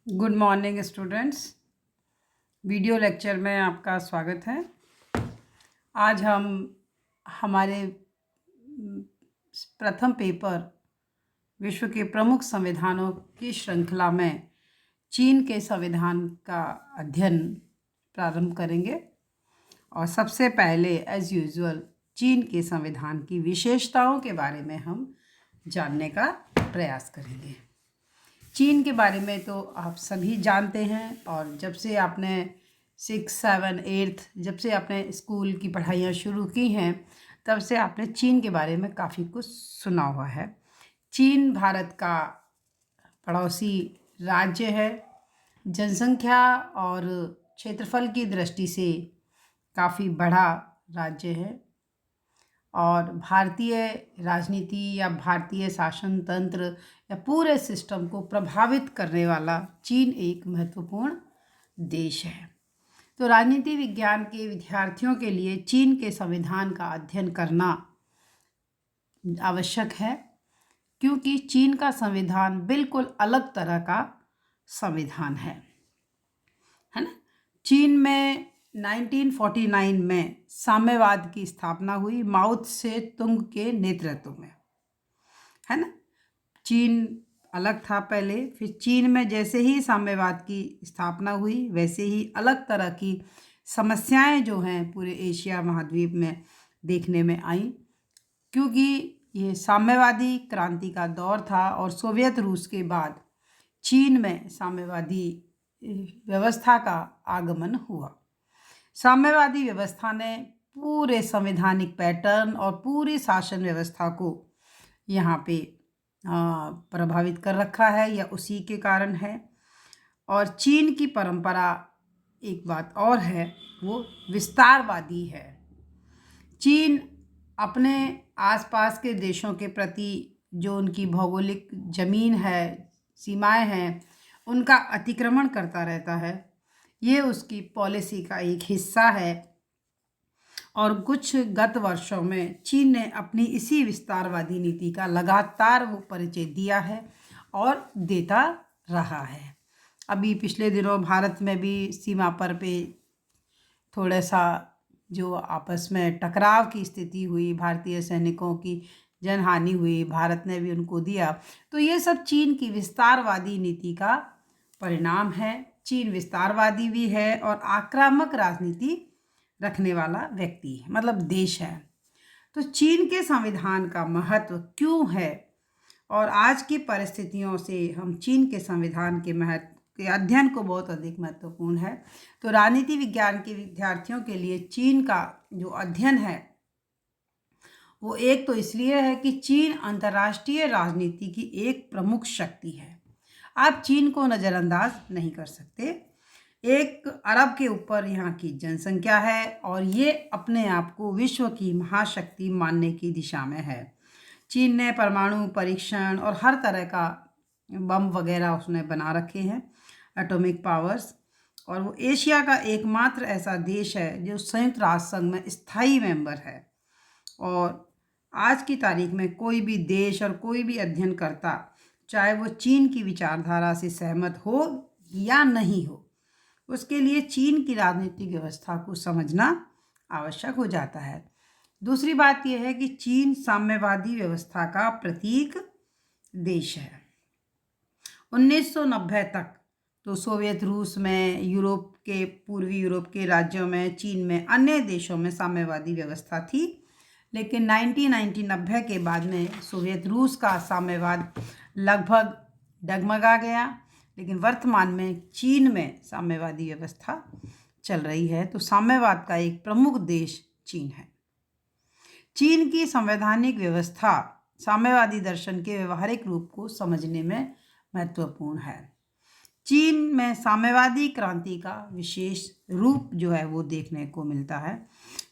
Good morning students. Video lecture में आपका स्वागत है। आज हम हमारे प्रथम पेपर विश्व के प्रमुख संविधानों की श्रृंखला में चीन के संविधान का अध्ययन प्रारंभ करेंगे और सबसे पहले एज यूजुअल चीन के संविधान की विशेषताओं के बारे में हम जानने का प्रयास करेंगे। चीन के बारे में तो आप सभी जानते हैं और जब से आपने 6, 7, 8 जब से आपने स्कूल की पढ़ाइयाँ शुरू की हैं तब से आपने चीन के बारे में काफ़ी कुछ सुना हुआ है। चीन भारत का पड़ोसी राज्य है। जनसंख्या और क्षेत्रफल की दृष्टि से काफ़ी बड़ा राज्य है और भारतीय राजनीति या भारतीय शासन तंत्र या पूरे सिस्टम को प्रभावित करने वाला चीन एक महत्वपूर्ण देश है। तो राजनीति विज्ञान के विद्यार्थियों के लिए चीन के संविधान का अध्ययन करना आवश्यक है, क्योंकि चीन का संविधान बिल्कुल अलग तरह का संविधान है ना। चीन में 1949 में साम्यवाद की स्थापना हुई माओ त्से तुंग के नेतृत्व में, है ना। चीन अलग था पहले, फिर चीन में जैसे ही साम्यवाद की स्थापना हुई वैसे ही अलग तरह की समस्याएं जो हैं पूरे एशिया महाद्वीप में देखने में आई, क्योंकि ये साम्यवादी क्रांति का दौर था और सोवियत रूस के बाद चीन में साम्यवादी व्यवस्था का आगमन हुआ। साम्यवादी व्यवस्था ने पूरे संवैधानिक पैटर्न और पूरी शासन व्यवस्था को यहाँ पे प्रभावित कर रखा है या उसी के कारण है। और चीन की परंपरा एक बात और है, वो विस्तारवादी है। चीन अपने आसपास के देशों के प्रति जो उनकी भौगोलिक ज़मीन है, सीमाएं हैं, उनका अतिक्रमण करता रहता है। ये उसकी पॉलिसी का एक हिस्सा है और कुछ गत वर्षों में चीन ने अपनी इसी विस्तारवादी नीति का लगातार वो परिचय दिया है और देता रहा है। अभी पिछले दिनों भारत में भी सीमा पर पे थोड़ा सा जो आपस में टकराव की स्थिति हुई, भारतीय सैनिकों की जनहानि हुई, भारत ने भी उनको दिया। तो ये सब चीन की विस्तारवादी नीति का परिणाम है। चीन विस्तारवादी भी है और आक्रामक राजनीति रखने वाला व्यक्ति है, मतलब देश है। तो चीन के संविधान का महत्व क्यों है और आज की परिस्थितियों से हम चीन के संविधान के महत्व के अध्ययन को बहुत अधिक महत्वपूर्ण है। तो राजनीति विज्ञान के विद्यार्थियों के लिए चीन का जो अध्ययन है वो एक तो इसलिए है कि चीन अंतर्राष्ट्रीय राजनीति की एक प्रमुख शक्ति है। आप चीन को नज़रअंदाज नहीं कर सकते। 1 अरब के ऊपर यहाँ की जनसंख्या है और ये अपने आप को विश्व की महाशक्ति मानने की दिशा में है। चीन ने परमाणु परीक्षण और हर तरह का बम वगैरह उसने बना रखे हैं, एटॉमिक पावर्स, और वो एशिया का एकमात्र ऐसा देश है जो संयुक्त राष्ट्र संघ में स्थायी मेंबर है। और आज की तारीख में कोई भी देश और कोई भी अध्ययन करता, चाहे वो चीन की विचारधारा से सहमत हो या नहीं हो, उसके लिए चीन की राजनीतिक व्यवस्था को समझना आवश्यक हो जाता है। दूसरी बात यह है कि चीन साम्यवादी व्यवस्था का प्रतीक देश है। 1990 तक तो सोवियत रूस में, यूरोप के पूर्वी यूरोप के राज्यों में, चीन में, अन्य देशों में साम्यवादी व्यवस्था थी, लेकिन 1990 के बाद में सोवियत रूस का साम्यवाद लगभग डगमगा गया, लेकिन वर्तमान में चीन में साम्यवादी व्यवस्था चल रही है। तो साम्यवाद का एक प्रमुख देश चीन है। चीन की संवैधानिक व्यवस्था साम्यवादी दर्शन के व्यवहारिक रूप को समझने में महत्वपूर्ण है। चीन में साम्यवादी क्रांति का विशेष रूप जो है वो देखने को मिलता है,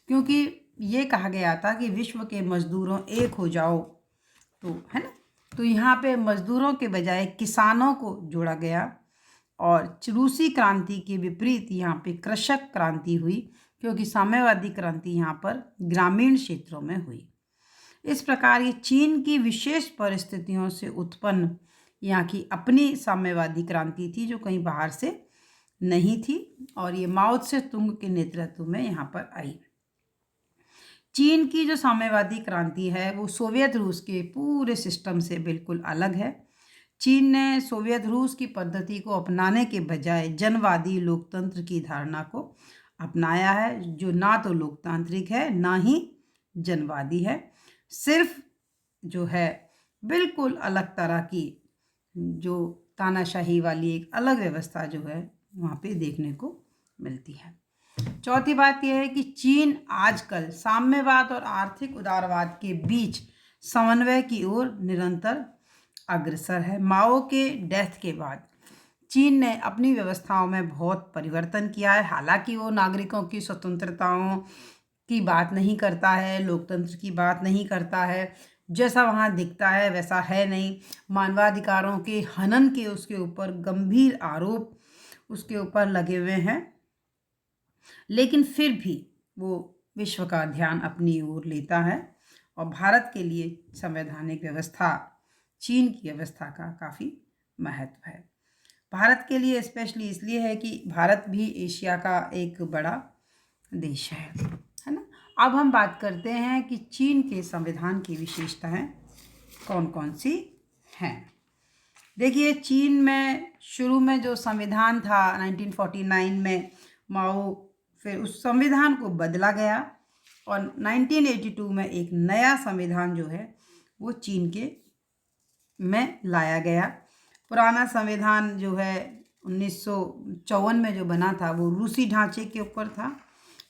क्योंकि ये कहा गया था कि विश्व के मजदूरों एक हो जाओ, तो है ना। तो यहाँ पे मजदूरों के बजाय किसानों को जोड़ा गया और रूसी क्रांति के विपरीत यहाँ पे कृषक क्रांति हुई, क्योंकि साम्यवादी क्रांति यहाँ पर ग्रामीण क्षेत्रों में हुई। इस प्रकार ये चीन की विशेष परिस्थितियों से उत्पन्न यहाँ की अपनी साम्यवादी क्रांति थी जो कहीं बाहर से नहीं थी, और ये माओ त्से तुंग के नेतृत्व में यहाँ पर आई। चीन की जो साम्यवादी क्रांति है वो सोवियत रूस के पूरे सिस्टम से बिल्कुल अलग है। चीन ने सोवियत रूस की पद्धति को अपनाने के बजाय जनवादी लोकतंत्र की धारणा को अपनाया है, जो ना तो लोकतांत्रिक है ना ही जनवादी है। सिर्फ जो है बिल्कुल अलग तरह की जो तानाशाही वाली एक अलग व्यवस्था जो है वहाँ पे देखने को मिलती है। चौथी बात यह है कि चीन आजकल साम्यवाद और आर्थिक उदारवाद के बीच समन्वय की ओर निरंतर अग्रसर है। माओ के डेथ के बाद चीन ने अपनी व्यवस्थाओं में बहुत परिवर्तन किया है। हालांकि वो नागरिकों की स्वतंत्रताओं की बात नहीं करता है, लोकतंत्र की बात नहीं करता है, जैसा वहाँ दिखता है वैसा है नहीं। मानवाधिकारों के हनन के उसके ऊपर गंभीर आरोप उसके ऊपर लगे हुए हैं, लेकिन फिर भी वो विश्व का ध्यान अपनी ओर लेता है। और भारत के लिए संवैधानिक व्यवस्था चीन की व्यवस्था का काफ़ी महत्व है। भारत के लिए स्पेशली इसलिए है कि भारत भी एशिया का एक बड़ा देश है ना। अब हम बात करते हैं कि चीन के संविधान की विशेषताएं कौन कौन सी हैं। देखिए, चीन में शुरू में जो संविधान था 1949 में माओ, फिर उस संविधान को बदला गया और 1982 में एक नया संविधान जो है वो चीन के में लाया गया। पुराना संविधान जो है 1954 में जो बना था वो रूसी ढांचे के ऊपर था,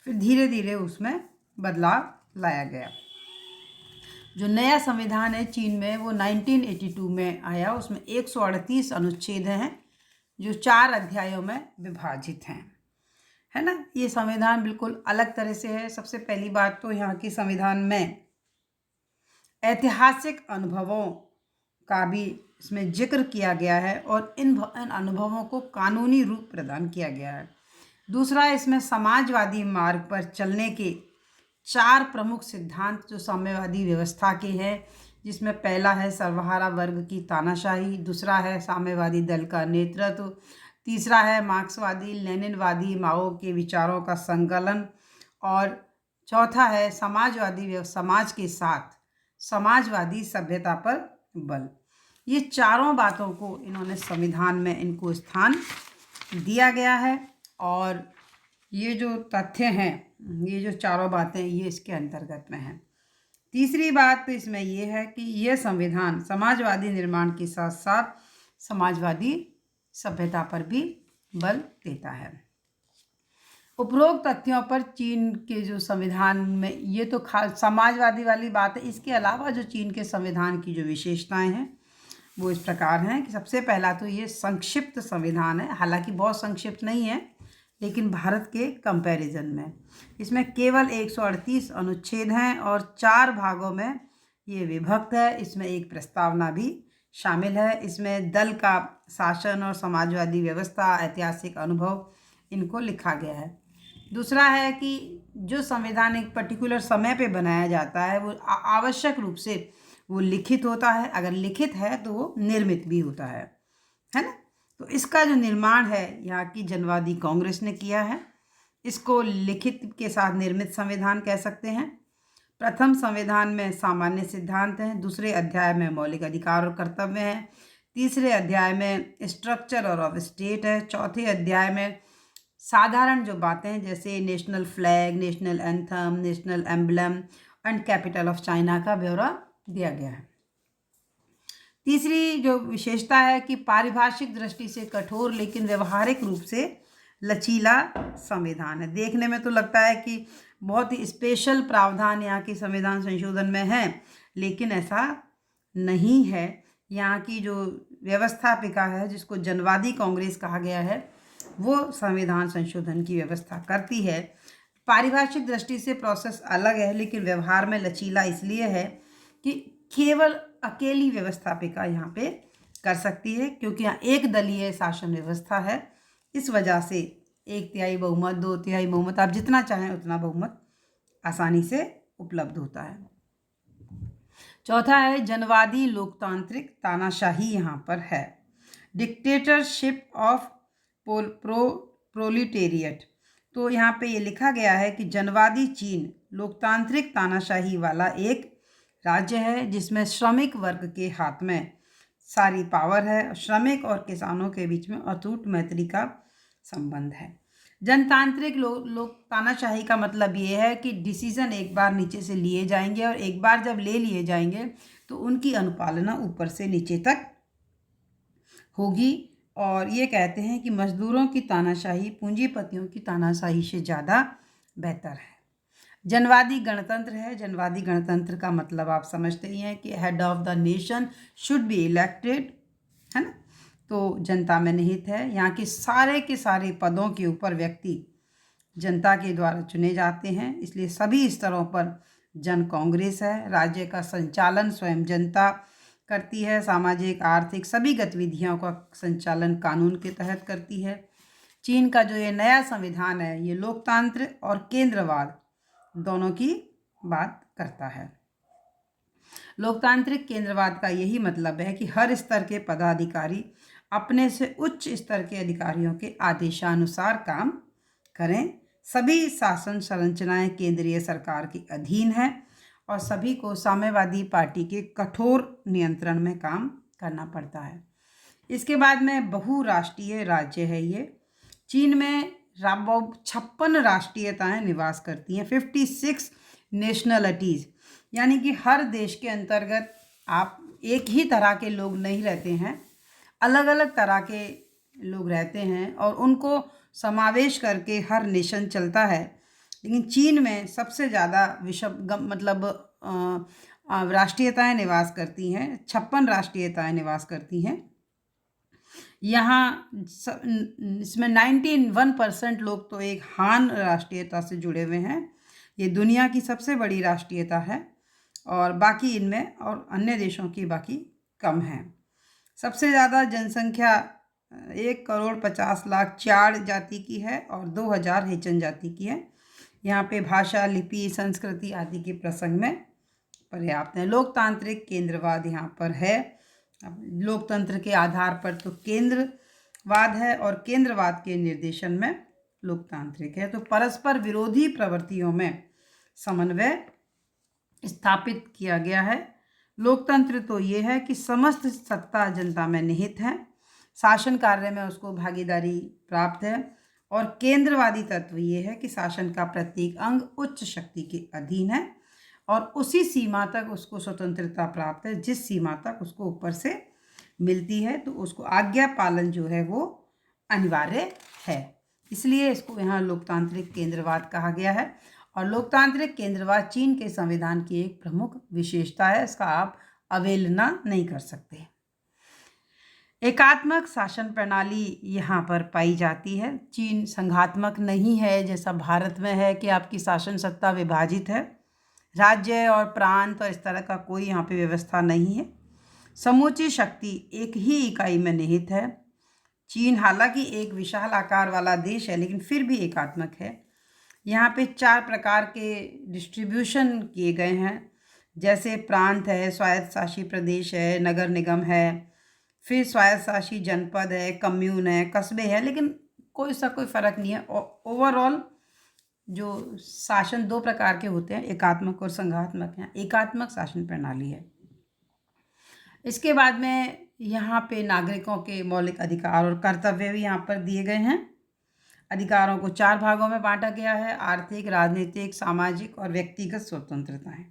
फिर धीरे धीरे उसमें बदलाव लाया गया। जो नया संविधान है चीन में वो 1982 में आया। उसमें 138 अनुच्छेद हैं जो 4 अध्यायों में विभाजित हैं, है ना। ये संविधान बिल्कुल अलग तरह से है। सबसे पहली बात तो यहाँ के संविधान में ऐतिहासिक अनुभवों का भी इसमें जिक्र किया गया है और इन अनुभवों को कानूनी रूप प्रदान किया गया है। दूसरा, इसमें समाजवादी मार्ग पर चलने के 4 प्रमुख सिद्धांत जो साम्यवादी व्यवस्था के हैं, जिसमें पहला है सर्वहारा वर्ग की तानाशाही, दूसरा है साम्यवादी दल का नेतृत्व, तीसरा है मार्क्सवादी लेनिनवादी माओ के विचारों का संकलन, और चौथा है समाजवादी समाज के साथ समाजवादी सभ्यता पर बल। ये चारों बातों को इन्होंने संविधान में इनको स्थान दिया गया है, और ये जो तथ्य हैं, ये जो चारों बातें ये इसके अंतर्गत में हैं। तीसरी बात तो इसमें ये है कि यह संविधान समाजवादी निर्माण के साथ साथ समाजवादी सभ्यता पर भी बल देता है। उपरोक्त तथ्यों पर चीन के जो संविधान में ये तो समाजवादी वाली बात है। इसके अलावा जो चीन के संविधान की जो विशेषताएं हैं वो इस प्रकार हैं कि सबसे पहला तो ये संक्षिप्त संविधान है। हालांकि बहुत संक्षिप्त नहीं है, लेकिन भारत के कंपैरिजन में इसमें केवल 138 अनुच्छेद हैं और 4 भागों में ये विभक्त है। इसमें एक प्रस्तावना भी शामिल है। इसमें दल का शासन और समाजवादी व्यवस्था, ऐतिहासिक अनुभव, इनको लिखा गया है। दूसरा है कि जो संविधान एक पर्टिकुलर समय पे बनाया जाता है वो आवश्यक रूप से वो लिखित होता है। अगर लिखित है तो वो निर्मित भी होता है ना। तो इसका जो निर्माण है यहाँ की जनवादी कांग्रेस ने किया है। इसको लिखित के साथ निर्मित संविधान कह सकते हैं। प्रथम संविधान में सामान्य सिद्धांत हैं, दूसरे अध्याय में मौलिक अधिकार और कर्तव्य हैं, तीसरे अध्याय में स्ट्रक्चर और ऑफ स्टेट है, चौथे अध्याय में साधारण जो बातें हैं जैसे national flag, national anthem, national emblem and capital of China का ब्यौरा दिया गया है। तीसरी जो विशेषता है कि पारिभाषिक दृष्टि से कठोर लेकिन व्यवहारिक रूप से लचीला संविधान है। देखने में तो लगता है कि बहुत ही स्पेशल प्रावधान यहाँ की संविधान संशोधन में है, लेकिन ऐसा नहीं है। यहाँ की जो व्यवस्थापिका है जिसको जनवादी कांग्रेस कहा गया है वो संविधान संशोधन की व्यवस्था करती है। पारिभाषिक दृष्टि से प्रोसेस अलग है, लेकिन व्यवहार में लचीला इसलिए है कि केवल अकेली व्यवस्थापिका यहाँ पे कर सकती है, क्योंकि यहाँ एक दलीय शासन व्यवस्था है। इस वजह से 1/3 बहुमत, 2/3 बहुमत, आप जितना चाहें उतना बहुमत आसानी से उपलब्ध होता है। चौथा है जनवादी लोकतांत्रिक तानाशाही यहाँ पर है। डिक्टेटरशिप ऑफ प्रोलिटेरियट, तो यहाँ पे ये लिखा गया है कि जनवादी चीन लोकतांत्रिक तानाशाही वाला एक राज्य है जिसमें श्रमिक वर्ग के हाथ में सारी पावर है। श्रमिक और किसानों के बीच में अटूट मैत्री का संबंध है। जनतांत्रिक लोक तानाशाही का मतलब ये है कि डिसीजन एक बार नीचे से लिए जाएंगे और एक बार जब ले लिए जाएंगे तो उनकी अनुपालना ऊपर से नीचे तक होगी। और ये कहते हैं कि मजदूरों की तानाशाही पूंजीपतियों की तानाशाही से ज़्यादा बेहतर है। जनवादी गणतंत्र है। जनवादी गणतंत्र का मतलब आप समझते ही हैं कि head of the nation should be elected, है ना, तो जनता में निहित है। यहाँ के सारे पदों के ऊपर व्यक्ति जनता के द्वारा चुने जाते हैं, इसलिए सभी स्तरों पर जन कांग्रेस है। राज्य का संचालन स्वयं जनता करती है। सामाजिक आर्थिक सभी गतिविधियों का संचालन कानून के तहत करती है। चीन का जो ये नया संविधान है ये लोकतंत्र और केंद्रवाद दोनों की बात करता है। लोकतांत्रिक केंद्रवाद का यही मतलब है कि हर स्तर के पदाधिकारी अपने से उच्च स्तर के अधिकारियों के आदेशानुसार काम करें। सभी शासन संरचनाएं केंद्रीय सरकार के अधीन हैं और सभी को साम्यवादी पार्टी के कठोर नियंत्रण में काम करना पड़ता है। इसके बाद में बहुराष्ट्रीय राज्य है ये। चीन में 56 राष्ट्रीयताएं निवास करती हैं, 56 नेशनलिटीज़, यानी कि हर देश के अंतर्गत आप एक ही तरह के लोग नहीं रहते हैं, अलग अलग तरह के लोग रहते हैं और उनको समावेश करके हर नेशन चलता है। लेकिन चीन में सबसे ज़्यादा राष्ट्रीयताएं निवास करती हैं, 56 राष्ट्रीयताएं निवास करती हैं। यहाँ इसमें 91% लोग तो एक हान राष्ट्रीयता से जुड़े हुए हैं। ये दुनिया की सबसे बड़ी राष्ट्रीयता है और बाकी इनमें और अन्य देशों की बाकी कम है। सबसे ज़्यादा जनसंख्या 1,50,00,000 चाड़ जाति की है और 2,000 हेचन जाति की है। यहाँ पे भाषा, लिपि, संस्कृति आदि के प्रसंग में पर्याप्त है। लोकतांत्रिक केंद्रवाद यहाँ पर है। लोकतंत्र के आधार पर तो केंद्रवाद है और केंद्रवाद के निर्देशन में लोकतांत्रिक है। तो परस्पर विरोधी प्रवृत्तियों में समन्वय स्थापित किया गया है। लोकतंत्र तो ये है कि समस्त सत्ता जनता में निहित है, शासन कार्य में उसको भागीदारी प्राप्त है। और केंद्रवादी तत्व ये है कि शासन का प्रत्येक अंग उच्च शक्ति के अधीन है और उसी सीमा तक उसको स्वतंत्रता प्राप्त है जिस सीमा तक उसको ऊपर से मिलती है, तो उसको आज्ञा पालन जो है वो अनिवार्य है। इसलिए इसको यहाँ लोकतांत्रिक केंद्रवाद कहा गया है। और लोकतांत्रिक केंद्रवाद चीन के संविधान की एक प्रमुख विशेषता है, इसका आप अवहेलना नहीं कर सकते। एकात्मक शासन प्रणाली यहाँ पर पाई जाती है। चीन संघात्मक नहीं है जैसा भारत में है कि आपकी शासन सत्ता विभाजित है, राज्य और प्रांत और इस तरह का कोई यहाँ पे व्यवस्था नहीं है। समूची शक्ति एक ही इकाई में निहित है। चीन हालांकि एक विशाल आकार वाला देश है लेकिन फिर भी एकात्मक है। यहाँ पे 4 प्रकार के डिस्ट्रीब्यूशन किए गए हैं, जैसे प्रांत है, स्वायत्त शासी प्रदेश है, नगर निगम है, फिर स्वायत्त शासी जनपद है, कम्यून है, कस्बे है, लेकिन कोई फ़र्क नहीं है। ओवरऑल जो शासन 2 प्रकार के होते हैं, एकात्मक और संघात्मक हैं। एकात्मक शासन प्रणाली है। इसके बाद में यहाँ पे नागरिकों के मौलिक अधिकार और कर्तव्य भी यहाँ पर दिए गए हैं। अधिकारों को 4 भागों में बांटा गया है: आर्थिक, राजनीतिक, सामाजिक और व्यक्तिगत स्वतंत्रताएं।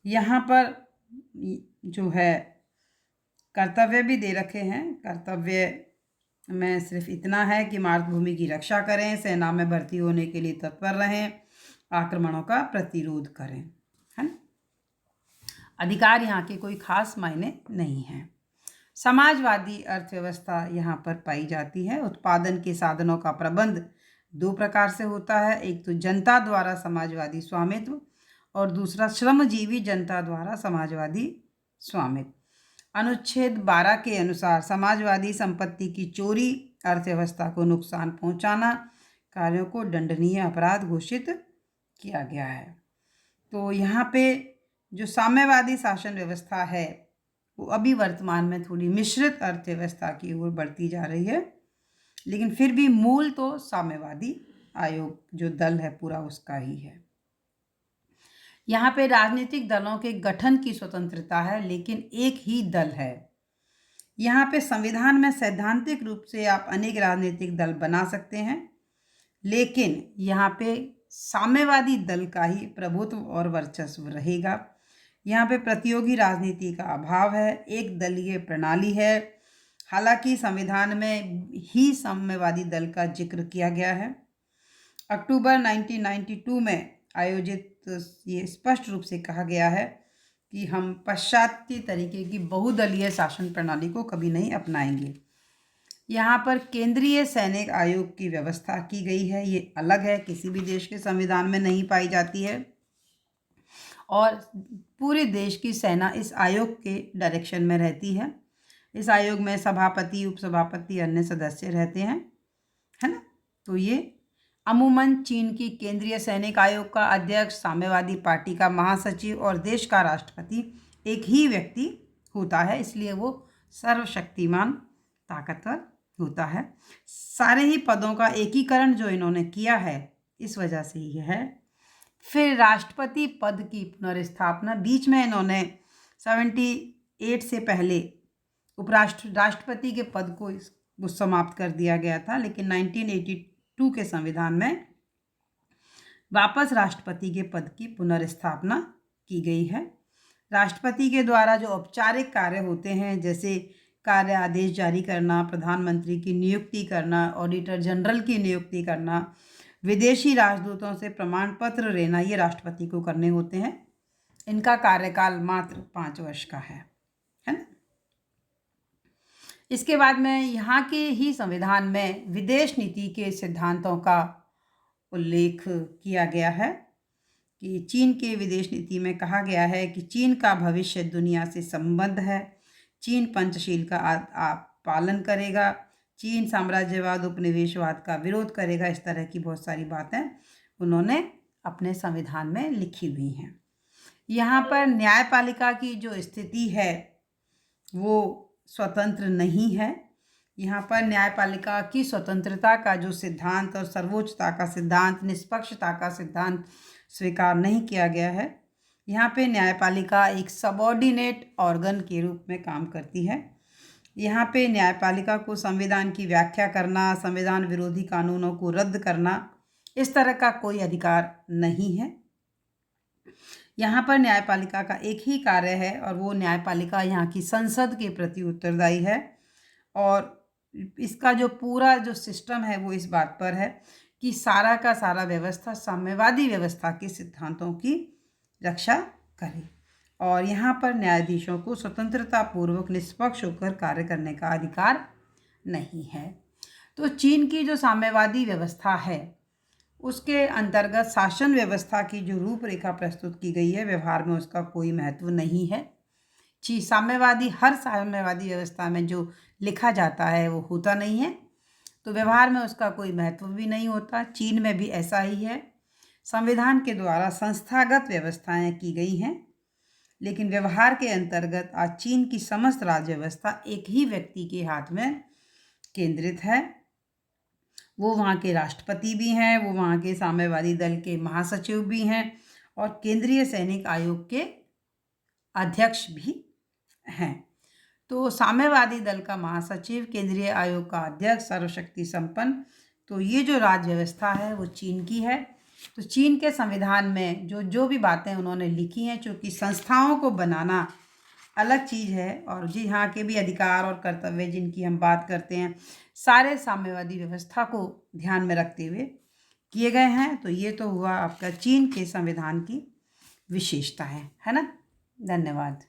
यहाँ पर जो है कर्तव्य भी दे रखे हैं। कर्तव्य में सिर्फ इतना है कि मातृभूमि की रक्षा करें, सेना में भर्ती होने के लिए तत्पर रहें, आक्रमणों का प्रतिरोध करें, है ना। अधिकार यहाँ के कोई खास मायने नहीं हैं। समाजवादी अर्थव्यवस्था यहाँ पर पाई जाती है। उत्पादन के साधनों का प्रबंध 2 प्रकार से होता है, एक तो जनता द्वारा समाजवादी स्वामित्व और दूसरा श्रमजीवी जनता द्वारा समाजवादी स्वामित्व। अनुच्छेद 12 के अनुसार समाजवादी संपत्ति की चोरी, अर्थव्यवस्था को नुकसान पहुंचाना कार्यों को दंडनीय अपराध घोषित किया गया है। तो यहाँ पे जो साम्यवादी शासन व्यवस्था है वो अभी वर्तमान में थोड़ी मिश्रित अर्थव्यवस्था की ओर बढ़ती जा रही है, लेकिन फिर भी मूल तो साम्यवादी आयोग जो दल है पूरा उसका ही है। यहाँ पे राजनीतिक दलों के गठन की स्वतंत्रता है, लेकिन एक ही दल है। यहाँ पे संविधान में सैद्धांतिक रूप से आप अनेक राजनीतिक दल बना सकते हैं, लेकिन यहाँ पे साम्यवादी दल का ही प्रभुत्व और वर्चस्व रहेगा। यहाँ पे प्रतियोगी राजनीति का अभाव है, एक दलीय प्रणाली है। हालांकि संविधान में ही साम्यवादी दल का जिक्र किया गया है। अक्टूबर 1992 में आयोजित ये स्पष्ट रूप से कहा गया है कि हम पाश्चात्य तरीके की बहुदलीय शासन प्रणाली को कभी नहीं अपनाएंगे। यहाँ पर केंद्रीय सैनिक आयोग की व्यवस्था की गई है, ये अलग है, किसी भी देश के संविधान में नहीं पाई जाती है, और पूरे देश की सेना इस आयोग के डायरेक्शन में रहती है। इस आयोग में सभापति, उपसभापति, अन्य सदस्य रहते हैं, है ना। तो ये अमूमन चीन की केंद्रीय सैनिक आयोग का अध्यक्ष, साम्यवादी पार्टी का महासचिव और देश का राष्ट्रपति एक ही व्यक्ति होता है, इसलिए वो सर्वशक्तिमान ताकतवर होता है। सारे ही पदों का एकीकरण जो इन्होंने किया है इस वजह से ही है। फिर राष्ट्रपति पद की पुनर्स्थापना, बीच में इन्होंने 78 से पहले राष्ट्रपति के पद को समाप्त कर दिया गया था, लेकिन 1982 के संविधान में वापस राष्ट्रपति के पद की पुनर्स्थापना की गई है। राष्ट्रपति के द्वारा जो औपचारिक कार्य होते हैं, जैसे कार्य आदेश जारी करना, प्रधानमंत्री की नियुक्ति करना, ऑडिटर जनरल की नियुक्ति करना, विदेशी राजदूतों से प्रमाण पत्र लेना, ये राष्ट्रपति को करने होते हैं। इनका कार्यकाल मात्र 5 वर्ष का है ना। इसके बाद में यहाँ के ही संविधान में विदेश नीति के सिद्धांतों का उल्लेख किया गया है कि चीन के विदेश नीति में कहा गया है कि चीन का भविष्य दुनिया से संबद्ध है, चीन पंचशील का पालन करेगा, चीन साम्राज्यवाद, उपनिवेशवाद का विरोध करेगा। इस तरह की बहुत सारी बातें उन्होंने अपने संविधान में लिखी हुई हैं। यहाँ पर न्यायपालिका की जो स्थिति है वो स्वतंत्र नहीं है। यहाँ पर न्यायपालिका की स्वतंत्रता का जो सिद्धांत और सर्वोच्चता का सिद्धांत, निष्पक्षता का सिद्धांत स्वीकार नहीं किया गया है। यहाँ पे न्यायपालिका एक सबऑर्डिनेट ऑर्गन के रूप में काम करती है। यहाँ पे न्यायपालिका को संविधान की व्याख्या करना, संविधान विरोधी कानूनों को रद्द करना, इस तरह का कोई अधिकार नहीं है। यहाँ पर न्यायपालिका का एक ही कार्य है और वो न्यायपालिका यहाँ की संसद के प्रति उत्तरदायी है, और इसका जो पूरा जो सिस्टम है वो इस बात पर है कि सारा का सारा व्यवस्था साम्यवादी व्यवस्था के सिद्धांतों की रक्षा करे, और यहाँ पर न्यायाधीशों को स्वतंत्रता पूर्वक निष्पक्ष होकर कार्य करने का अधिकार नहीं है। तो चीन की जो साम्यवादी व्यवस्था है उसके अंतर्गत शासन व्यवस्था की जो रूपरेखा प्रस्तुत की गई है, व्यवहार में उसका कोई महत्व नहीं है। हर साम्यवादी व्यवस्था में जो लिखा जाता है वो होता नहीं है, तो व्यवहार में उसका कोई महत्व भी नहीं होता। चीन में भी ऐसा ही है। संविधान के द्वारा संस्थागत व्यवस्थाएं की गई हैं, लेकिन व्यवहार के अंतर्गत आज चीन की समस्त राज्य व्यवस्था एक ही व्यक्ति के हाथ में केंद्रित है। वो वहाँ के राष्ट्रपति भी हैं, वो वहाँ के साम्यवादी दल के महासचिव भी हैं, और केंद्रीय सैनिक आयोग के अध्यक्ष भी हैं। तो साम्यवादी दल का महासचिव, केंद्रीय आयोग का अध्यक्ष, सर्वशक्ति संपन्न। तो ये जो राज्य व्यवस्था है वो चीन की है। तो चीन के संविधान में जो भी बातें उन्होंने लिखी हैं, चूँकि संस्थाओं को बनाना अलग चीज़ है, और जी यहाँ के भी अधिकार और कर्तव्य जिनकी हम बात करते हैं सारे साम्यवादी व्यवस्था को ध्यान में रखते हुए किए गए हैं। तो ये तो हुआ आपका चीन के संविधान की विशेषता है ना। धन्यवाद।